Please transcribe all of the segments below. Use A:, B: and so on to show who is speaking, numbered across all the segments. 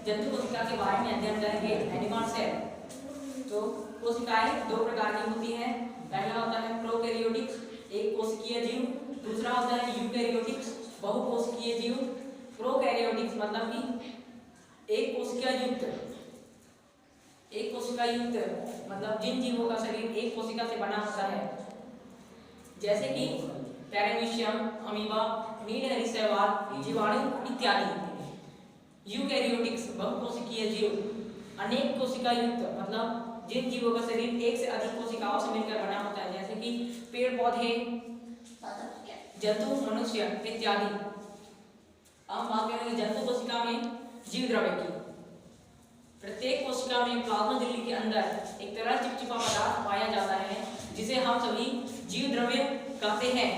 A: जंतु कोशिका के बारे में अध्ययन करेंगे। Animal cell. तो कोशिकाएं दो प्रकार की होती हैं। पहला होता है प्रोकैरियोटिक, एक कोशिकीय जीव। दूसरा होता है यूकैरियोटिक, बहुकोशिकीय जीव। प्रोकैरियोटिक मतलब कि एक कोशिका युक्त मतलब जिन जीवों का शरीर एक कोशिका से बना होता है, जैसे कि पैरामीशियम, अमीबा, नीलहरी शैवाल, जीवाणु इत्यादि। यूकैरियोटिक्स बहुकोशिकीय जीव अनेक कोशिका युक्त मतलब जिन जीवों का शरीर एक से अधिक कोशिकाओं से मिलकर बना होता है, जैसे कि पेड़ पौधे, जंतु, मनुष्य इत्यादि। अब बात करेंगे जंतु कोशिका में जीव द्रव्य की। प्रत्येक कोशिका में प्लाज्मा झिल्ली के अंदर एक तरल चिपचिपा पदार्थ पाया जाता है, जिसे हम सभी जीव द्रव्य कहते हैं।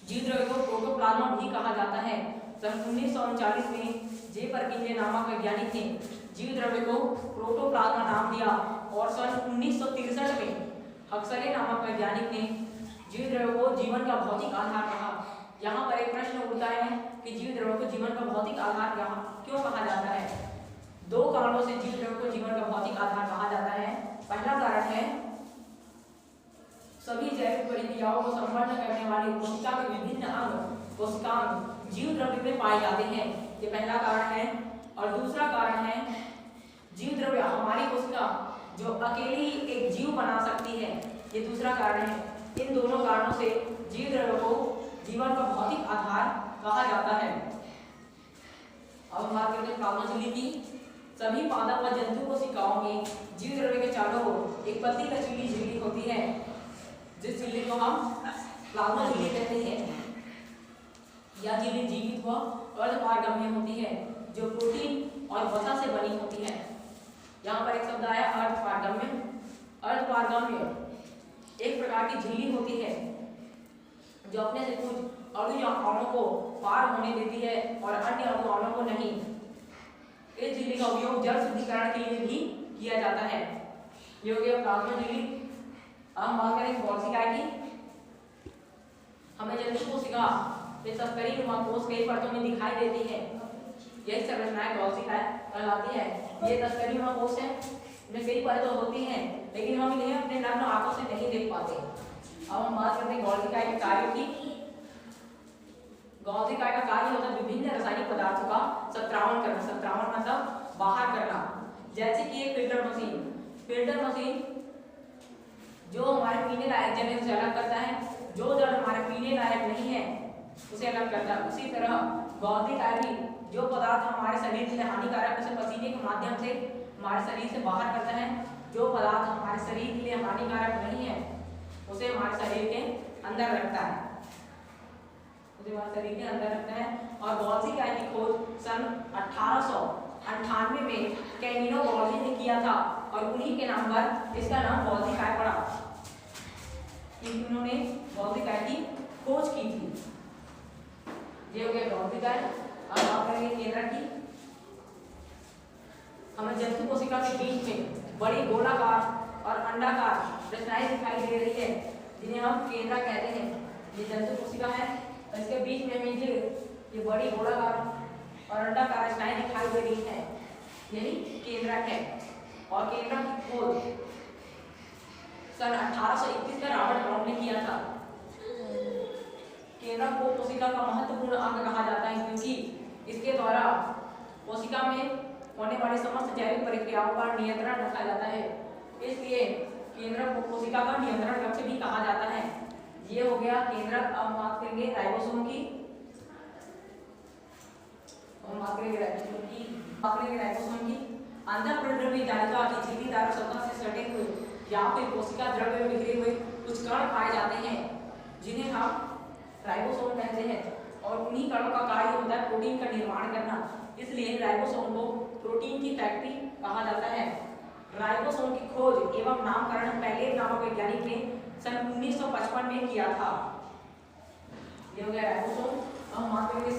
A: जीव द्रव्य को प्रोटोप्लाज्मा भी कहा जाता है। सन 1939 में जे परकिंजे नामक वैज्ञानिक ने जीव द्रव्य को प्रोटोप्लाज्मा नाम दिया और सन 1963 में हक्सले नामक वैज्ञानिक ने जीव द्रव्य को जीवन का भौतिक आधार कहा। यहाँ पर एक प्रश्न उठता है कि जीव द्रव्य को जीवन का भौतिक आधार क्यों कहा जाता है। दो कारणों से जीव द्रव्य को जीवन का भौतिक आधार कहा जाता है। पहला कारण है सभी जैविक प्रक्रियाओं को संपन्न करने वाले कोशिका के विभिन्न अंग कोशिकांग जीव द्रव्य में पाए जाते हैं, ये पहला कारण है। और दूसरा कारण है जीव द्रव्य हमारी कोशिका जो अकेले ही एक जीव बना सकती है, ये दूसरा कारण है। इन दोनों कारणों से जीव द्रव्य को जीवन का भौतिक आधार कहा जाता है। अब हम बात करते हैं प्लाज्मा झिल्ली की। सभी पादप व जंतु कोशिकाओं में जीव द्रव्य के चारों ओर एक पतली लचीली झिल्ली होती है, जिस झिल्ली को हम प्लाज्मा झिल्ली कहते हैं। यह झिल्ली जीवित व अर्धपारगम्य होती है, जो प्रोटीन और वसा से बनी होती है। यहाँ पर एक शब्द आया अर्धपारगम्य। अर्धपारगम्य एक प्रकार की झिल्ली होती है जो अपने से कुछ अणु या अणुओं को पार होने देती है और अन्य अणुओं को नहीं। इस झिल्ली का उपयोग जल शुद्धिकरण के लिए भी किया जाता है। ये हो गया प्लाज्मा झिल्ली। अब हम बात करेंगे कोशिका की। हमें जंतु कोशिका तस्करी नुमा कोश कई परतों में दिखाई देती है। यही संरचनाएं कोशिका कहलाती है। ये तस्करी नुमा कोश है, इनमें कई परतें होती हैं, लेकिन हम इन्हें अपने नग्न आंखों से नहीं देख पाते। अब हम बात करते हैं कोशिका के कार्यों की। कोशिका का कार्य होता है विभिन्न रासायनिक पदार्थों का सत्रावण करना। सत्रावण मतलब बाहर करना। जैसे कि एक फिल्टर मशीन जो हमारे पीने लायक जल है उसे अलग करता है, जो जल हमारे पीने लायक नहीं है उसे अलग करता है। उसी तरह गौधिकारी जो पदार्थ हमारे शरीर के लिए हानिकारक उसे पसीने के माध्यम से हमारे शरीर से बाहर करता है। जो पदार्थ हमारे शरीर के लिए हानिकारक नहीं है उसे हमारे शरीर के अंदर रखता है। और कोशिका की खोज सन 1898 में कैमिलो गॉल्जी ने किया था और उन्हीं के नाम पर इसका नाम कोशिका पड़ा, क्योंकि उन्होंने कोशिका की खोज की थी। ये हो गया कोशिका। अब बात करेंगे केंद्रक की। हमें जंतु कोशिका के बीच में बड़ी गोलाकार और अंडाकार रचनाएं दिखाई दे रही है, जिन्हें हम केंद्रक कहते हैं। ये जंतु कोशिका है, इसके बीच में ये बड़ी गोलाकार और अंडाकार रचनाएं दिखाई दे रही है, यही केंद्रक है। और केंद्रक की खोज सन 1821 में रॉबर्ट ब्राउन ने किया था। केंद्रक को कोशिका का महत्वपूर्ण अंग कहा जाता है, क्योंकि इसके द्वारा कोशिका में होने वाली समस्त जैविक प्रक्रियाओं पर नियंत्रण रखा जाता है। इसलिए केंद्रक को कोशिका का नियंत्रण कक्ष भी कहा जाता है। ये हो गया केंद्रक। अब बात करेंगे राइबोसोम की। अंदर प्रद्रव्य जालिका की झिल्लीदार सतह से सटे हुए या फिर कोशिका द्रव्य में बिखरे हुए कुछ कण पाए जाते हैं, जिन्हें हम राइबोसोम कहते हैं। और उन्हीं कणों का कार्य होता है प्रोटीन का निर्माण करना। इसलिए राइबोसोम को प्रोटीन की फैक्ट्री कहा जाता है। राइबोसोम की खोज एवं नामकरण पेलेट नामक वैज्ञानिक ने सन 1955 में किया था। ये हो गया राइबोसोम। हम बात करेंगे